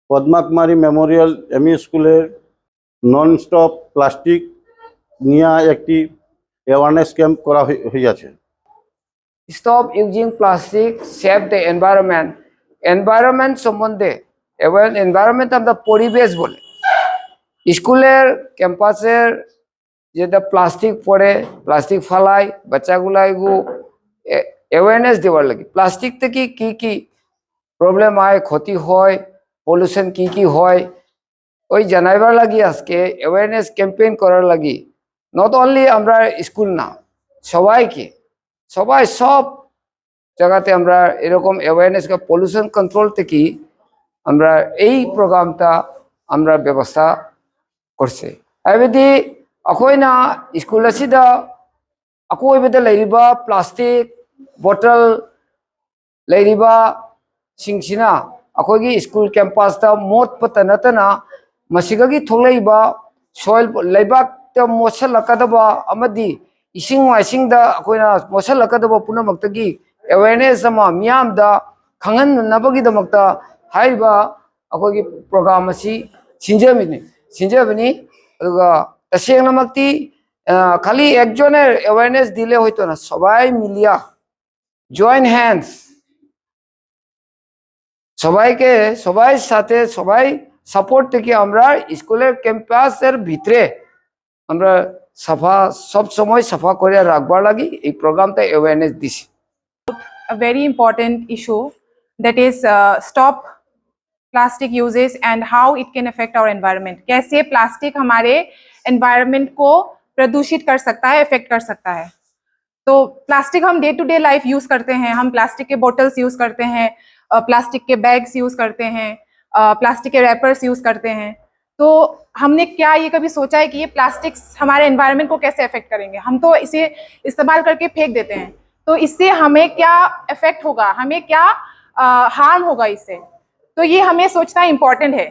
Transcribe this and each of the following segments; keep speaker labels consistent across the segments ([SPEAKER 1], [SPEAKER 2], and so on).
[SPEAKER 1] পদ্মা কুমারী Memorial ME স্কুলের non stop plastic নিয়ে একটি অ্যাওয়ারনেস ক্যাম্প করা হয়েছে।
[SPEAKER 2] Stop using plastic, save the environment. Environment সম্বন্ধে এবং এনভায়রনমেন্ট আমরা পরিবেশ বলে স্কুলের ক্যাম্পাসের যেটা প্লাস্টিক পড়ে প্লাস্টিক ফালাই বাচ্চাগুলা এগু অ্যাওয়ারনেস দেওয়ার লাগে প্লাস্টিক থেকে কি কি প্রবলেম হয় ক্ষতি হয় পলিউশন কি হয় ওই জানাইবার লাগি আজকে অ্যাওয়ারনেস ক্যাম্পেইন করার লাগি নট অনলি আমরা স্কুল না সবাইকে সবাই সব জায়গাতে আমরা এরকম অ্যাওয়ারনেস পলিউশন কন্ট্রোল থেকে আমরা এই প্রোগ্রামটা আমরা ব্যবস্থা করছে হাইবেদি ꯑꯩꯈꯣꯏꯅ স্কুল ꯑꯁꯤꯗ ꯑꯀꯣꯏꯕꯗ ꯂꯩꯔꯤꯕ ꯄ꯭ꯂꯥꯁꯇꯤꯛ ꯕꯣꯇꯜ ꯂꯩꯔꯤꯕ ꯁꯤꯡꯁꯤꯅ ꯑꯩꯈꯣꯏꯒꯤ ꯁ꯭ꯀꯨꯜ ꯀꯦꯝꯄꯁꯇ ꯃꯣꯠꯄꯇ ꯅꯠꯇꯅ ꯃꯁꯤꯗꯒꯤ ꯊꯣꯛꯂꯛꯏꯕ ꯁꯣꯏꯜ ꯂꯩꯕꯥꯛꯇ ꯃꯣꯠꯁꯜꯂꯛꯀꯗꯕ ꯑꯃꯗꯤ ꯏꯁꯤꯡ ꯃꯥꯏꯁꯤꯡꯗ ꯑꯩꯈꯣꯏꯅ ꯃꯣꯠꯁꯜꯂꯛꯀꯗꯕ ꯄꯨꯝꯅꯃꯛꯇꯒꯤ ꯑꯦꯋꯦꯌꯔꯅꯦꯁ ꯑꯃ ꯃꯤꯌꯥꯝꯗ ꯈꯪꯍꯟꯅꯕꯒꯤꯗꯃꯛꯇ ꯍꯥꯏꯔꯤꯕ ꯑꯩꯈꯣꯏꯒꯤ ꯄ꯭ꯔꯣꯒ꯭ꯔꯥꯝ ꯑꯁꯤ ꯁꯤꯟꯖꯕꯅꯤ ꯑꯗꯨꯒ তসেংনামতি খালি একজনের অ্যাওয়ারনেস দিলে হইতো না সবাই মিলিয়া জয়েন হ্যান্ডস সবাইকে সবাই সাথে সবাই সাপোর্ট থেকে আমরা স্কুলের ক্যাম্পাসের ভিতরে আমরা সাফা সব সময় সাফা করে রাখবার লাগি এই প্রোগ্রামটা অ্যাওয়ারনেস দিছি
[SPEAKER 3] A very important issue that is stop plastic uses and how it can affect our environment. कैसे प्लास्टिक हमारे एनवायरनमेंट को प्रदूषित कर सकता है, इफेक्ट कर सकता है। तो प्लास्टिक हम day to day life use करते हैं, हम प्लास्टिक के बोटल्स यूज करते हैं, प्लास्टिक के बैग्स यूज करते हैं, प्लास्टिक के रैपर्स यूज करते हैं। तो हमने क्या ये कभी सोचा है कि ये प्लास्टिक्स हमारे एनवायरनमेंट को कैसे अफेक्ट करेंगे? हम तो इसे इस्तेमाल करके फेंक देते हैं, तो इससे हमें क्या इफेक्ट होगा, हमें क्या हार्म होगा इससे, तो ये हमें सोचना इम्पोर्टेंट है।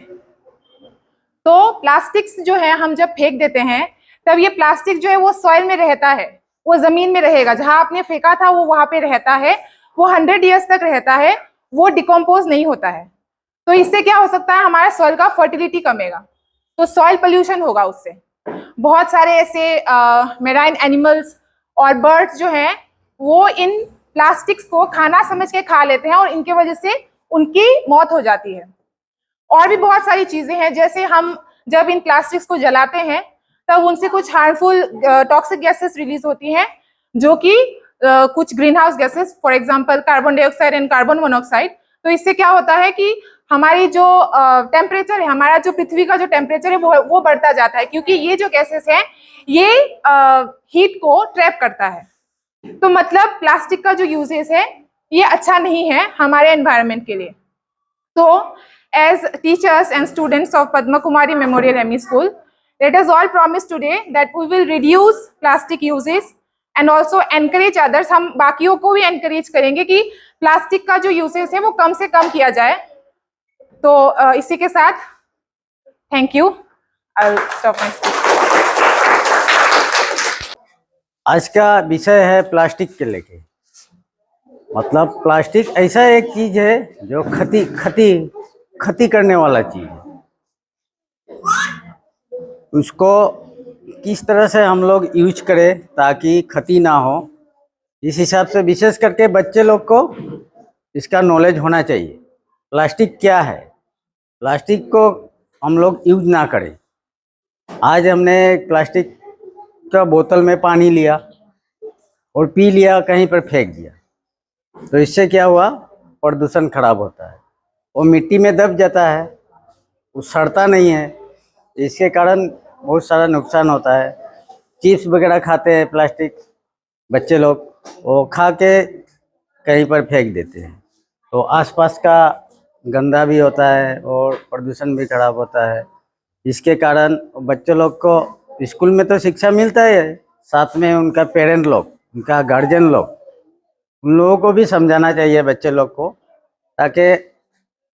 [SPEAKER 3] तो प्लास्टिक्स जो है हम जब फेंक देते हैं तब ये प्लास्टिक जो है वो सॉइल में रहता है, वो जमीन में रहेगा, जहां आपने फेंका था वो वहां पे रहता है, वो 100 ईयर्स तक रहता है, वो डिकम्पोज नहीं होता है। तो इससे क्या हो सकता है, हमारे सॉइल का फर्टिलिटी कमेगा, तो सॉइल पोल्यूशन होगा उससे। बहुत सारे ऐसे मेराइन एनिमल्स और बर्ड्स जो हैं वो इन प्लास्टिक्स को खाना समझ के खा लेते हैं और इनके वजह से उनकी मौत हो जाती है। और भी बहुत सारी चीजें हैं, जैसे हम जब इन प्लास्टिक्स को जलाते हैं तब उनसे कुछ हार्मफुल टॉक्सिक गैसेस रिलीज होती हैं, जो कि कुछ green house gases, for example carbon dioxide and carbon monoxide. तो इससे क्या होता है कि हमारी जो टेम्परेचर है, हमारा जो पृथ्वी का जो टेम्परेचर है वो बढ़ता जाता है, क्योंकि ये जो गैसेस हैं ये हीट को ट्रैप करता है। तो मतलब प्लास्टिक का जो यूजेस है ये अच्छा नहीं है हमारे एनवायरनमेंट के लिए। तो as teachers and students of Padma Kumari Memorial ME School, let us all promise today that we will reduce plastic uses and also encourage others. हम बाकियों को भी encourage करेंगे कि प्लास्टिक का जो यूसेज है वो कम से कम किया जाए। तो इसी के साथ thank you, I'll stop my speech.
[SPEAKER 4] आज का विषय है प्लास्टिक के लेके। मतलब प्लास्टिक ऐसा एक चीज है जो खती करने वाला चीज है। उसको किस तरह से हम लोग यूज करें ताकि खती ना हो, इस हिसाब से विशेष करके बच्चे लोग को इसका नॉलेज होना चाहिए। प्लास्टिक क्या है, प्लास्टिक को हम लोग यूज ना करें। आज हमने प्लास्टिक का बोतल में पानी लिया और पी लिया, कहीं पर फेंक दिया, तो इससे क्या हुआ, प्रदूषण खराब होता है, वो मिट्टी में दब जाता है, वो सड़ता नहीं है, इसके कारण बहुत सारा नुकसान होता है। चिप्स वगैरह खाते हैं प्लास्टिक बच्चे लोग, वो खा के कहीं पर फेंक देते हैं, तो आसपास का गंदा भी होता है और प्रदूषण भी खराब होता है। इसके कारण बच्चे लोग को स्कूल में तो शिक्षा मिलता है, साथ में उनका पेरेंट लोग, उनका गार्जियन लोग, उन लोगों को भी समझाना चाहिए बच्चे लोग को, ताकि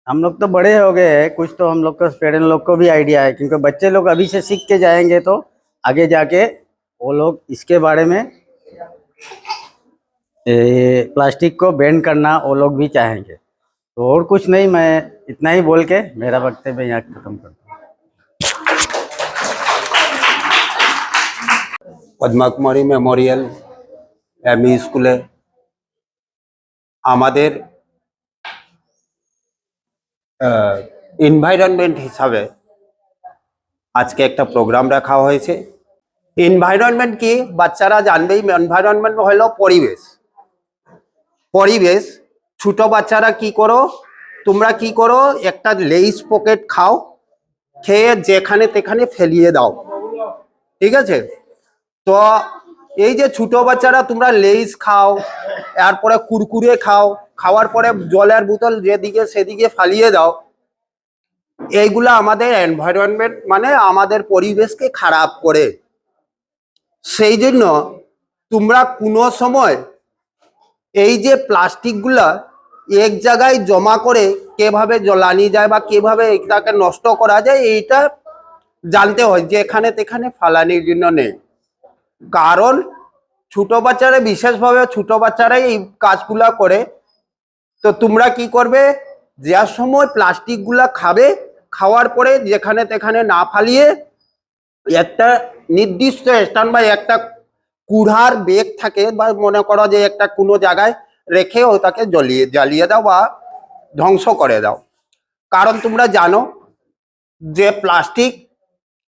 [SPEAKER 4] हम लोग तो बड़े हो गए हैं, कुछ तो हम लोग को पेरेंट लोग को भी आइडिया है, क्योंकि बच्चे लोग अभी से सीख के जाएंगे तो आगे जाके वो लोग इसके बारे में प्लास्टिक को बैन करना वो लोग भी चाहेंगे। तो और कुछ नहीं, मैं इतना ही बोल के मेरा वक्तव्य यहाँ खत्म करता हूँ।
[SPEAKER 5] পদ্মা কুমারী মেমোরিয়াল এমই স্কুলে আমাদের এনভায়রনমেন্ট হিসাবে আজকে একটা প্রোগ্রাম রাখা হয়েছে। এনভায়রনমেন্ট কি বাচ্চারা জানবেই, এনভায়রনমেন্ট হলো পরিবেশ। পরিবেশ ছোট বাচ্চারা কি করো, তোমরা কি করো, একটা লেইস পকেট খাও, খেয়ে যেখানে তেখানে ফেলিয়ে দাও, ঠিক আছে? তো এই যে ছোট বাচ্চারা তোমরা লেইস খাও, এরপরে কুরকুরে খাও, খাওয়ার পরে জলের বোতল যেদিকে সেদিকে ফালিয়ে দাও, এইগুলা আমাদের এনভায়রনমেন্ট মানে আমাদের পরিবেশকে খারাপ করে। সেই জন্য তোমরা কোনো সময় এই যে প্লাস্টিকগুলা এক জায়গায় জমা করে কিভাবে জ্বালানি যায় বা কিভাবে এটাকে নষ্ট করা যায় এইটা জানতে হয়, যে এখানে তেখানে ফালানির জন্য নেই। কারণ ছোট বাচ্চারা, বিশেষভাবে ছোট বাচ্চারাই এই কাজগুলা করে। তো তোমরা কি করবে, যে সময় প্লাস্টিকগুলা খাবে, খাওয়ার পরে যেখানে তেখানে না ফালিয়ে একটা নির্দিষ্ট স্থান বা একটা কুড়ার ব্যাগ থাকে, বা মনে করো যে একটা কোনো জায়গায় রেখে ওটাকে জ্বালিয়ে দাও বা ধ্বংস করে দাও। কারণ তোমরা জানো যে প্লাস্টিক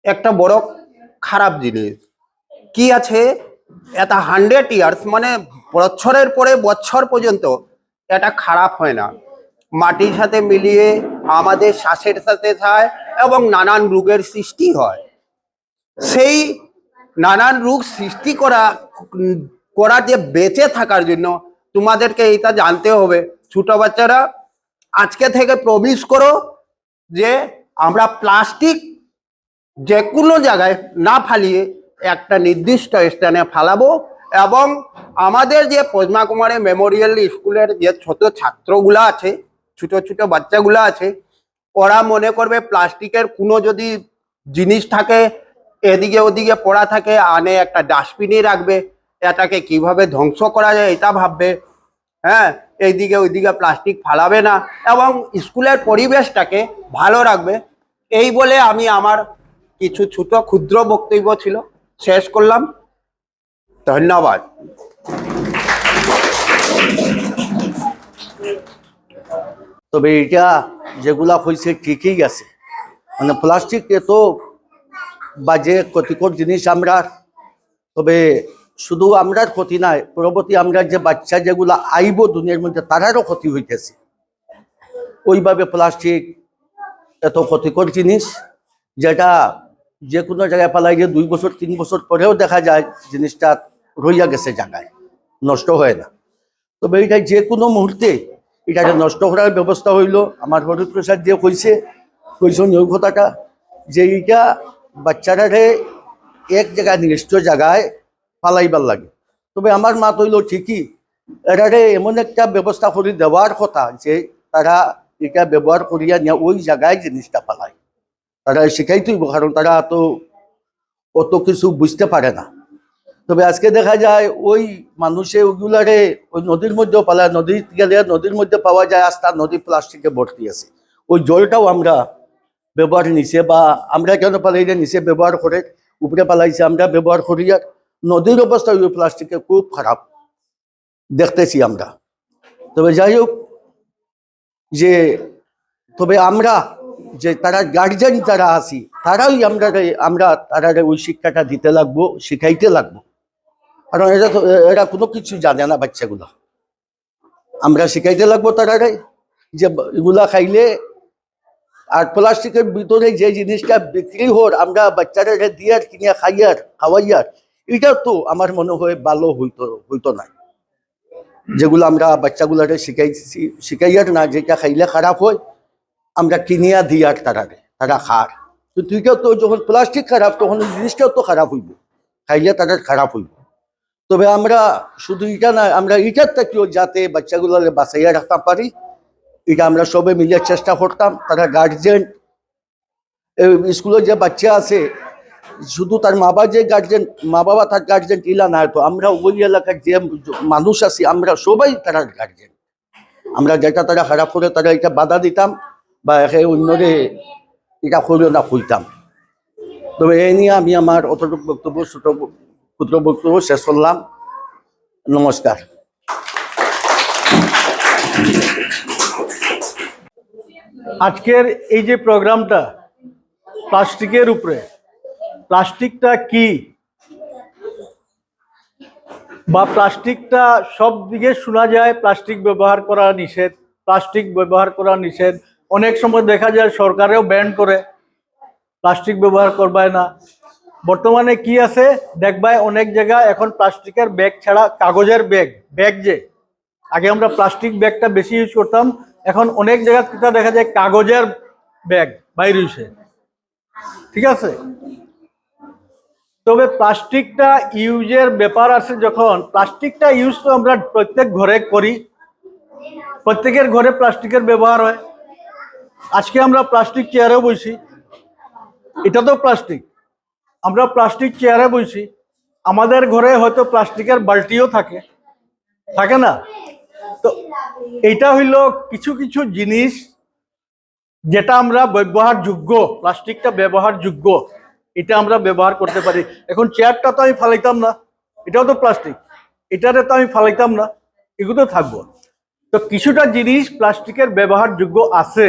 [SPEAKER 5] একটা বড় খারাপ জিনিস। কি আছে, এটা 100 ইয়ার্স মানে বছরের পরে বছর পর্যন্ত এটা খারাপ হয় না, মাটির সাথে মিলিয়ে আমাদের শ্বাসের সাথে যায় এবং নানান রোগের সৃষ্টি হয়। সেই নানান রোগ সৃষ্টি করা যে বেঁচে থাকার জন্য তোমাদেরকে এটা জানতে হবে। ছোট বাচ্চারা আজকে থেকে প্রমিস করো যে আমরা প্লাস্টিক যে কোনো জায়গায় না ফালিয়ে একটা নির্দিষ্ট স্থানে ফালাবো। এবং আমাদের যে পদ্মা কুমারী মেমোরিয়াল স্কুলের যে ছোট ছাত্রগুলা আছে, ছোট ছোট বাচ্চাগুলা আছে, ওরা মনে করবে প্লাস্টিকের কোনো যদি জিনিস থাকে, এদিকে ওদিকে পড়া থাকে, আনে একটা ডাস্টবিনে রাখবে, এটাকে কিভাবে ধ্বংস করা যায় এটা ভাববে। হ্যাঁ, এইদিকে ওইদিকে প্লাস্টিক ফালাবে না এবং স্কুলের পরিবেশটাকে ভালো রাখবে। এই বলে আমি আমার কিছু ছোট ক্ষুদ্র বক্তব্য ছিল শেষ করলাম। ধন্যবাদ।
[SPEAKER 6] তবে এটা যেগুলা হয়েছে ঠিকই আছে, মানে প্লাস্টিক এত বাজে ক্ষতিকর জিনিস আমরা, তবে শুধু আমরার ক্ষতি নাই, পরবর্তী আমরা যে বাচ্চা যেগুলা আইব দুনিয়ার মধ্যে তারারও ক্ষতি হইতেছে। ওইভাবে প্লাস্টিক এত ক্ষতিকর জিনিস, যেটা যে কোনো জায়গায় পালাই যে 2 বছর 3 বছর পরেও দেখা যায় জিনিসটা রইয়া গেছে জায়গায়, নষ্ট হয় না। তবে এটা যে কোনো মুহূর্তে এটাকে নষ্ট করার ব্যবস্থা হইল। আমার হরিপ্রসাদ যে কইছেন ওই কথাটা, যে এইটা বাচ্চারারে এক জায়গায় নির্দিষ্ট জায়গায় পালাইবার লাগে। তবে আমার মাত হইল ঠিকই, এটারে এমন একটা ব্যবস্থা করে দেওয়ার কথা যে তারা এটা ব্যবহার করিয়া নিয়ে ওই জায়গায় জিনিসটা পালায়। তারা শিখাইতেইব, কারণ তারা তো অত কিছু বুঝতে পারে না। তবে আজকে দেখা যায় ওই মানুষে ওগুলারে ওই নদীর মধ্যেও পালায়, নদী গেলে নদীর মধ্যে পাওয়া যায় আস্তা নদী প্লাস্টিকে ভর্তি আছে। ওই জলটাও আমরা ব্যবহার নিচে, বা আমরা কেন পালাইলে নিচে ব্যবহার করে উপরে পালাইছে আমরা ব্যবহার করি। আর নদীর অবস্থা ওই প্লাস্টিকে খুব খারাপ দেখতেছি আমরা। তবে যাই হোক, যে তবে আমরা যে তারা গার্জেন যারা আছি তারাই আমরা তারা ওই শিক্ষাটা দিতে লাগবো, শিখাইতে লাগবো। কারণ এরা কোনো কিছু জানে না বাচ্চাগুলো, আমরা শিখাইতে লাগবো তারারে যে এগুলা খাইলে। আর প্লাস্টিকের ভিতরে যে জিনিসটা বিক্রি হর আমরা বাচ্চারা দিয়ে কিনে খাওয়াইয়ার, এটা তো আমার মনে হয় ভালো হইতো না। যেগুলো আমরা বাচ্চাগুলারে শিখাইয়ার না, যেটা খাইলে খারাপ হয় আমরা কিনিয়া দিয়ার তারা খার। কিন্তু এটাও তো যখন প্লাস্টিক খারাপ তখন জিনিসটাও তো খারাপ হইব, খাইলে তারা খারাপ হইব। তবে আমরা শুধু এটা না, আমরা এটার থেকেও যাতে বাচ্চাগুলোরে বাঁচাইয়া রাখতে পারি, এটা আমরা সবে মিলে চেষ্টা করতাম। তারা গার্জেন, স্কুলের যে বাচ্চা আছে শুধু তার মা বাবা তার গার্জেন ইলা না, তো আমরা ওই এলাকার যে মানুষ আছি আমরা সবাই তারা গার্জেন। আমরা যেটা তারা খারাপ করে তারা এটা বাধা দিতাম বা একে অন্যরে এটা করিও না কইতাম। তবে এই নিয়ে আমি আমার অতটুকু বক্তব্য ক্ষুদ্র বক্তব্য শেষ করলাম। নমস্কার।
[SPEAKER 7] আজকের এই যে প্রোগ্রামটা প্লাস্টিকের উপরে, প্লাস্টিকটা কি বা প্লাস্টিকটা সব দিকে শোনা যায় প্লাস্টিক ব্যবহার করা নিষেধ, প্লাস্টিক ব্যবহার করা নিষেধ। অনেক সময় দেখা যায় সরকারেও ব্যান করে প্লাস্টিক ব্যবহার করবায় না। বর্তমানে কি আছে দেখবায় অনেক জায়গায় এখন প্লাস্টিকের ব্যাগ ছাড়া কাগজের ব্যাগ যে আগে আমরা প্লাস্টিক ব্যাগটা বেশি ইউজ করতাম, এখন অনেক জায়গায় কিতা দেখা যায় কাগজের ব্যাগ বাইরে হইছে। ঠিক আছে, তবে প্লাস্টিকটা ইউজের ব্যাপার আছে। যখন প্লাস্টিকটা ইউজ তো আমরা প্রত্যেক ঘরে করি, প্রত্যেকের ঘরে প্লাস্টিকের ব্যবহার হয়। আজকে আমরা প্লাস্টিক চেয়ারে বসি, এটা তো প্লাস্টিক। আমরা প্লাস্টিক চেয়ারে বসি, আমাদের ঘরে হয়তো প্লাস্টিকের বালতিও থাকে না? তো এটা হইল কিছু কিছু জিনিস যেটা আমরা ব্যবহারযোগ্য, প্লাস্টিকটা ব্যবহারযোগ্য, এটা আমরা ব্যবহার করতে পারি। এখন চেয়ারটা তো আমি ফালাইতাম না, এটাও তো প্লাস্টিক, এটারে তো আমি ফালাইতাম না, এগুলো তো থাকবো। তো কিছুটা জিনিস প্লাস্টিকের ব্যবহারযোগ্য আছে,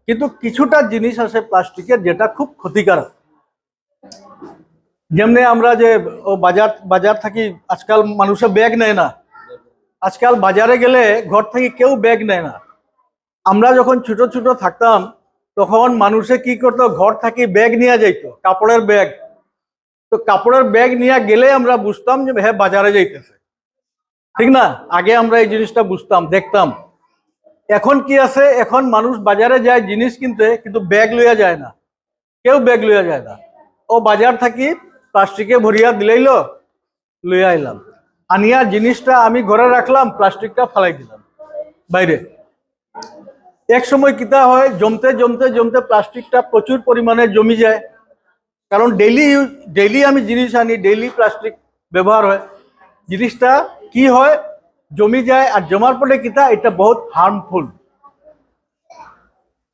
[SPEAKER 7] কিন্তু কিছুটা জিনিস আছে প্লাস্টিকের যেটা খুব ক্ষতিকারক। যেমনি আমরা যে বাজার থাকি, আজকাল মানুষে ব্যাগ নেয় না। আজকাল বাজারে গেলে ঘর থেকে কেউ ব্যাগ নেয় না। আমরা যখন ছোট ছোট থাকতাম তখন মানুষে কি করতো, ঘর থেকে ব্যাগ নিয়ে যাইত, কাপড়ের ব্যাগ। তো কাপড়ের ব্যাগ নিয়ে গেলে আমরা বুঝতাম যে হ্যাঁ বাজারে যাইতেছে, ঠিক না? আগে আমরা এই জিনিসটা বুঝতাম, দেখতাম। এখন কি আছে, এখন মানুষ বাজারে যায় জিনিস কিনতে, কিন্তু ব্যাগ লইয়া যায় না, কেউ ব্যাগ লইয়া যায় না। ও বাজার থাকি প্লাস্টিকে ভরিয়া দিলাইল, লইয়া আইলাম, আনিয়া জিনিসটা আমি ঘরে রাখলাম, প্লাস্টিকটা ফালাই দিলাম বাইরে। এক সময় কিতা হয়, জমতে জমতে জমতে প্লাস্টিকটা প্রচুর পরিমাণে জমি যায়, কারণ ডেইলি আমি জিনিস আনি, ডেইলি প্লাস্টিক ব্যবহার হয়। জিনিসটা কি হয়, জমি যায়, আর জমার পরে কিতা এটা বহুত হার্মফুল।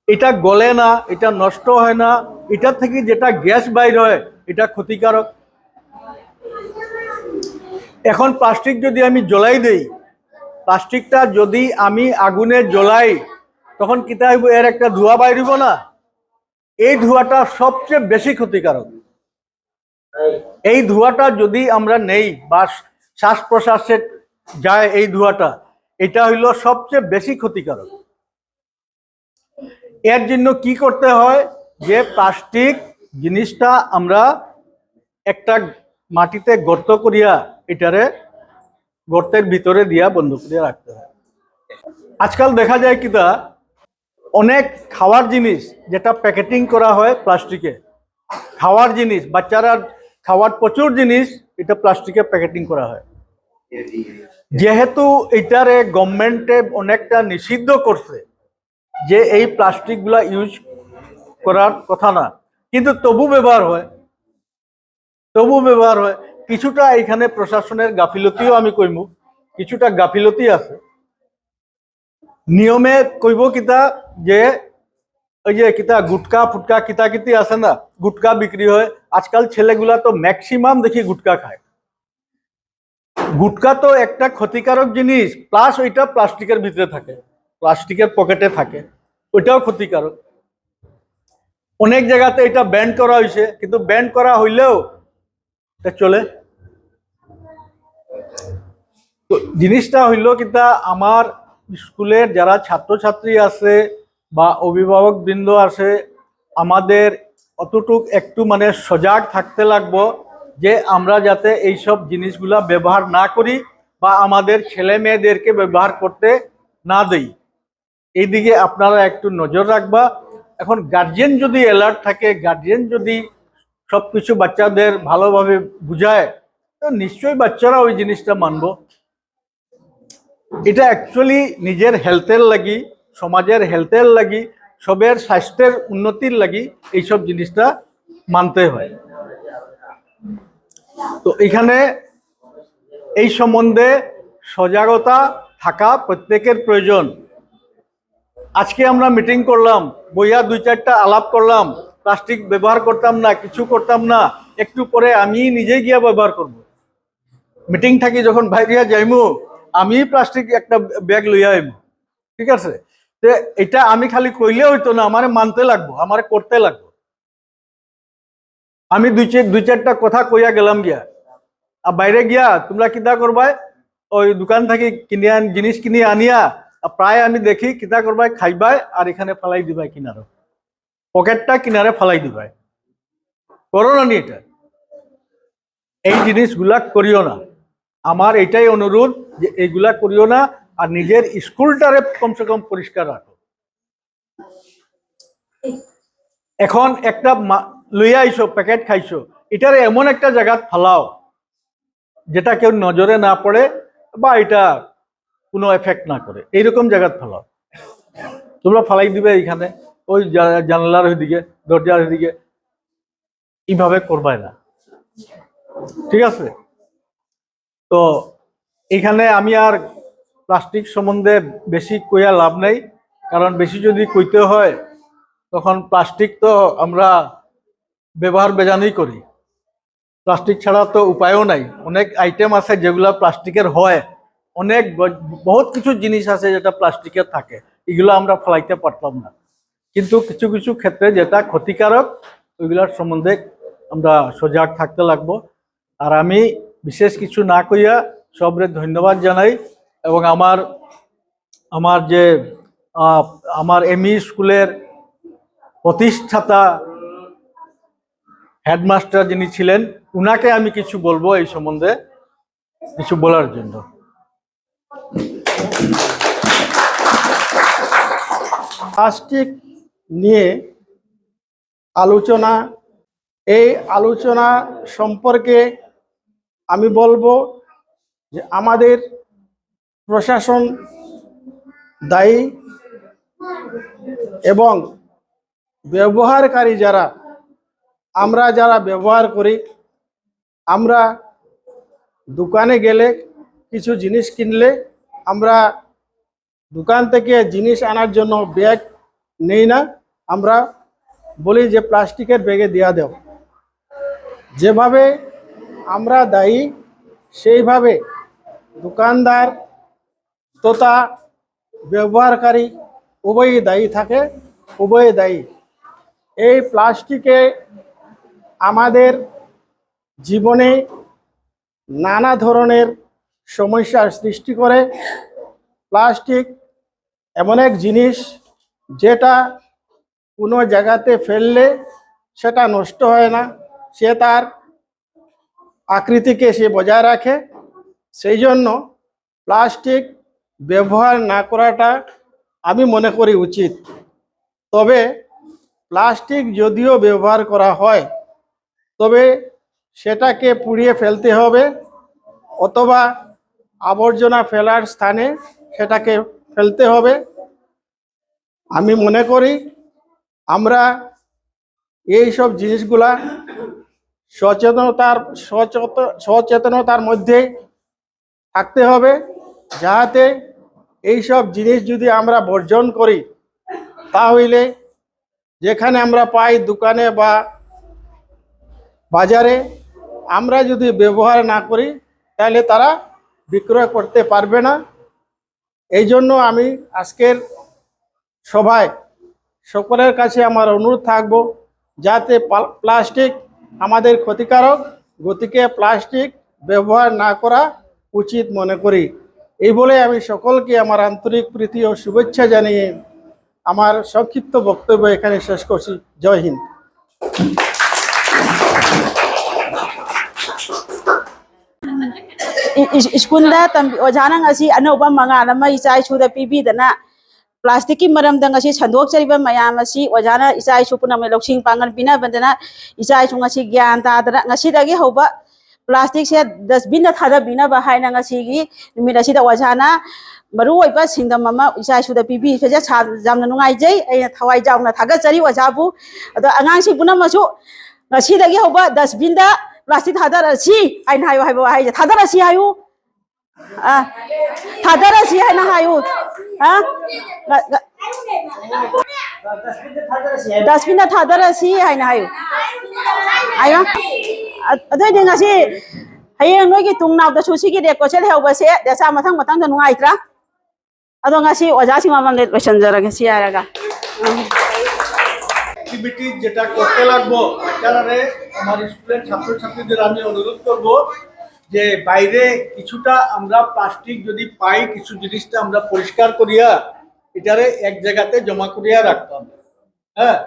[SPEAKER 7] এটা গলে না, এটা নষ্ট হয় না, এটা থেকে যেটা গ্যাস বাইর হয় এটা ক্ষতিকারক। এখন প্লাস্টিক যদি আমি জ্বলাই দেই, প্লাস্টিকটা যদি আমি আগুনে জ্বলাই, তখন কিতা হইব, এর একটা ধোঁয়া বাইর হইব না? এই ধোঁয়াটা সবচেয়ে বেশি ক্ষতিকারক। এই ধোঁয়াটা যদি আমরা নেই বা শ্বাস প্রশ্বাসে যায় এই ধোঁয়াটা, এটা হইল সবচেয়ে বেশি ক্ষতিকারক। এর জন্য কি করতে হয়, যে প্লাস্টিক জিনিসটা আমরা একটা মাটিতে গর্ত করিয়া এটারে গর্তের ভিতরে দিয়া বন্ধ করিয়া রাখতে হয়। আজকাল দেখা যায় কিতা, অনেক খাওয়ার জিনিস যেটা প্যাকেটিং করা হয় প্লাস্টিকে, খাওয়ার জিনিস, বাচ্চারা খাওয়ার প্রচুর জিনিস এটা প্লাস্টিকে প্যাকেটিং করা হয়। যেহেতু এটারে গভর্নমেন্টে অনেকটা নিষিদ্ধ করছে যে এই প্লাস্টিকগুলা ইউজ করার কথা না, কিন্তু তবু ব্যবহার হয়। কিছুটা এখানে প্রশাসনের গাফিলতিও আমি কইমু, কিছুটা গাফিলতি আছে। নিয়মে কইব কিতা, যে ওই যে কিতা গুটকা ফুটকা কিতা কিতি আছে না, গুটকা বিক্রি হয়। আজকাল ছেলেগুলা তো ম্যাক্সিমাম দেখি গুটকা খায়। গুটকা তো একটা ক্ষতিকারক জিনিস, প্লাস ওইটা প্লাস্টিকের ভিতরে থাকে, প্লাস্টিকের পকেটে থাকে, ওইটাও ক্ষতিকারক। অনেক জায়গাতে এটা ব্যান করা হয়েছে, কিন্তু ব্যান করা হইলেও এটা চলে। তো জিনিসটা হইল কিতা, আমার স্কুলের যারা ছাত্রছাত্রী আছে বা অভিভাবক বৃন্দ আছে, আমাদের অতটুক একটু মানে সজাগ থাকতে লাগবো যে আমরা যাতে এইসব জিনিসগুলা ব্যবহার না করি বা আমাদের ছেলে মেয়েদেরকে ব্যবহার করতে না দেই। এইদিকে আপনারা একটু নজর রাখবা। এখন গার্জিয়ান যদি অ্যালার্ট থাকে, গার্জিয়ান যদি সবকিছু বাচ্চাদের ভালোভাবে বুঝায়, তো নিশ্চয়ই বাচ্চারা ওই জিনিসটা মানবো। এটা অ্যাকচুয়ালি নিজের হেলথের লাগি, সমাজের হেলথের লাগি, সবের স্বাস্থ্যের উন্নতির লাগি এইসব জিনিসটা মানতে হয়। তো এখানে এই সম্বন্ধে সজাগতা থাকা প্রত্যেকের প্রয়োজন। আজকে আমরা মিটিং করলাম, বইয়া 2-4টা আলাপ করলাম, প্লাস্টিক ব্যবহার করতাম না, কিছু করতাম না, একটু পরে আমি নিজে গিয়া ব্যবহার করব। মিটিং থাকি যখন বাইরে যাইমু আমি প্লাস্টিক একটা ব্যাগ লইয়া আইমু, ঠিক আছে? তো এটা আমি খালি কইলে হইতো না, আমারে মানতে লাগবো, আমারে করতে লাগবো। আমি 2-4টা কথা কইয়া গেলাম গিয়া, আর বাইরে গিয়া তোমরা কিতা করবাই, ওই দোকান থেকে জিনিস কিনে আনিয়া প্রায় আমি দেখি কিতা করবাই, খাইবাই আর এখানে ফালাই দিবাই, কিনারে পকেটটা কিনারে ফালাই দিবাই। করো না নি এটা? এই জিনিসগুলা করিও না। আমার এটাই অনুরোধ যে এইগুলা করিও না, আর নিজের স্কুলটারে কমসে কম পরিষ্কার রাখো। এখন একটা লইয়া আইসো, প্যাকেট খাইছো, এটারে এমন একটা জায়গাত ফালাও যেটা কেউ নজরে না পড়ে বা এটা কোনো এফেক্ট না করে, এইরকম জায়গাত ফালাও। তোমরা ফালাই দিবে এইখানে, ওই জানলার ওইদিকে, দরজার ওইদিকে, এইভাবে করবাই না, ঠিক আছে? তো এখানে আমি আর প্লাস্টিক সম্বন্ধে বেশি কইয়া লাভ নেই, কারণ বেশি যদি কইতে হয় তখন প্লাস্টিক তো আমরা ব্যবহার বেজানই করি, প্লাস্টিক ছাড়া তো উপায়ও নাই। অনেক আইটেম আছে যেগুলা প্লাস্টিকের হয়, অনেক বহুত কিছু জিনিস আছে যেটা প্লাস্টিকের থাকে, এগুলো আমরা ফেলাইতে পারতাম না। কিন্তু কিছু কিছু ক্ষেত্রে যেটা ক্ষতিকারক ওইগুলোর সম্বন্ধে আমরা সজাগ থাকতে লাগবো। আর আমি বিশেষ কিছু না কইয়া সবরে ধন্যবাদ জানাই, এবং আমার যে আমার এমই স্কুলের প্রতিষ্ঠাতা হেডমাস্টার যিনি ছিলেন, উনাকে আমি কিছু বলবো এই সম্বন্ধে, কিছু বলার জন্য।
[SPEAKER 8] প্লাস্টিক নিয়ে আলোচনা, এই আলোচনা সম্পর্কে আমি বলবো যে আমাদের প্রশাসন দায়ী, এবং ব্যবহারকারী যারা, আমরা যারা ব্যবহার করি, আমরা দোকানে গেলে কিছু জিনিস কিনলে আমরা দোকান থেকে জিনিস আনার জন্য ব্যাগ নেই না, আমরা বলি যে প্লাস্টিকের ব্যাগে দেওয়া দাও। যেভাবে আমরা দায়ী, সেইভাবে দোকানদার তথা ব্যবহারকারী উভয়ই দায়ী থাকে, উভয়ই দায়ী। এই প্লাস্টিকে আমাদের জীবনে নানা ধরনের সমস্যার সৃষ্টি করে। প্লাস্টিক এমন এক জিনিস যেটা কোনো জায়গাতে ফেললে সেটা নষ্ট হয় না, সে তার আকৃতিকে সে বজায় রাখে। সেই জন্য প্লাস্টিক ব্যবহার না করাটা আমি মনে করি উচিত। তবে প্লাস্টিক যদিও ব্যবহার করা হয়, তবে সেটাকে পুড়িয়ে ফেলতে হবে, অথবা আবর্জনা ফেলার স্থানে সেটাকে ফেলতে হবে। আমি মনে করি আমরা এই সব জিনিসগুলা সচেতনতার মধ্যে থাকতে হবে, যাতে এই সব জিনিস যদি আমরা বর্জন করি, তাহলে যেখানে আমরা পাই দোকানে বা বাজারে, আমরা যদি ব্যবহার না করি তাহলে তারা বিক্রয় করতে পারবে না। এই জন্য আমি আজকের সভায় সকলের কাছে আমার অনুরোধ থাকবো, যাতে প্লাস্টিক আমাদের ক্ষতিকারক, গতিকে প্লাস্টিক ব্যবহার না করা উচিত মনে করি। এই বলে আমি সকলকে আমার আন্তরিক প্রীতি ও শুভেচ্ছা জানিয়ে আমার সংক্ষিপ্ত বক্তব্য এখানে শেষ করছি। জয় Hind.
[SPEAKER 9] Iskunda tambi ojana ngasi anauba mangala ma isai chuda pibi dana plastic ki maram da ngasi chandok chariba mayam asi ojana isai chu puna me loksing pangan bina bandana isai chu ngasi gyan ta dana ngasi dagi hoba plastic se dustbin da thada bina ba haina ngasi gi nimida sida ojana maru oiba singdam mama isai chu da pibi feja jamna nungai jai ai thawai jauna thaga chari ojabu ado angang sing puna masu ngasi dagi hoba dustbin da plastic thadar asi ai nai hai ba hai thadar asi ayu थादरसी है Hayu dustbin थादरसी है हायु आयो अदोय ngasi hayeng noi gi tung naw da chu si gi decoration helba se desa mathang mathang da nungai tra ado ngasi oja sing mamam le lotion jara ge siara ga
[SPEAKER 7] activity যেটা করতে লাগবো বাচ্চারা আমার স্কুলের ছাত্রছাত্রীদের আমি অনুরোধ করব যে বাইরে কিছুটা আমরা প্লাস্টিক যদি পাই কিছু জিনিসটা আমরা পরিষ্কার করিয়া এটারে এক জায়গাতে জমা করিয়া রাখতাম হ্যাঁ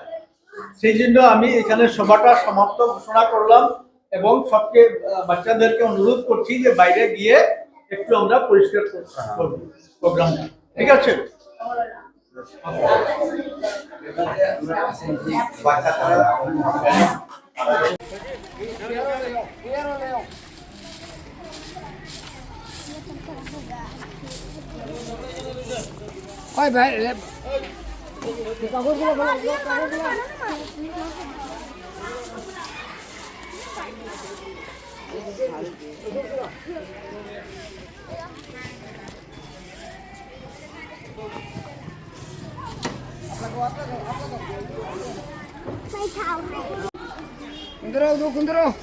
[SPEAKER 7] সেই জন্য আমি এখানে সভাটা সমাপ্ত ঘোষণা করলাম এবং সবকে বাচ্চাদেরকে অনুরোধ করছি যে বাইরে গিয়ে একটু আমরা পরিষ্কার করব প্রোগ্রামটা ঠিক আছে
[SPEAKER 2] ওই ভাই Kundro.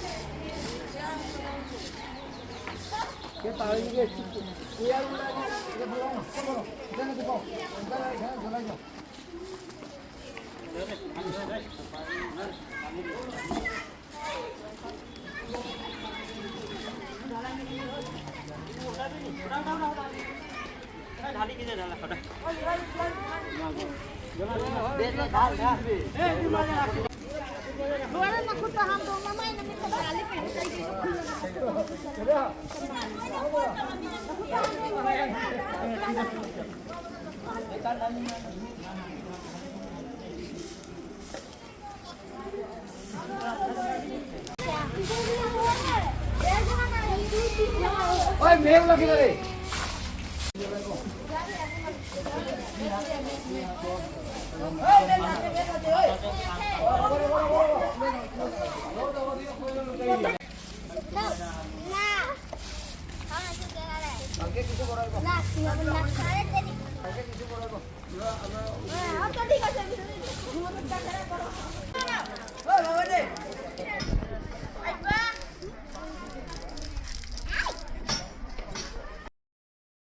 [SPEAKER 2] Oi, meu lagi tadi.
[SPEAKER 10] Nah,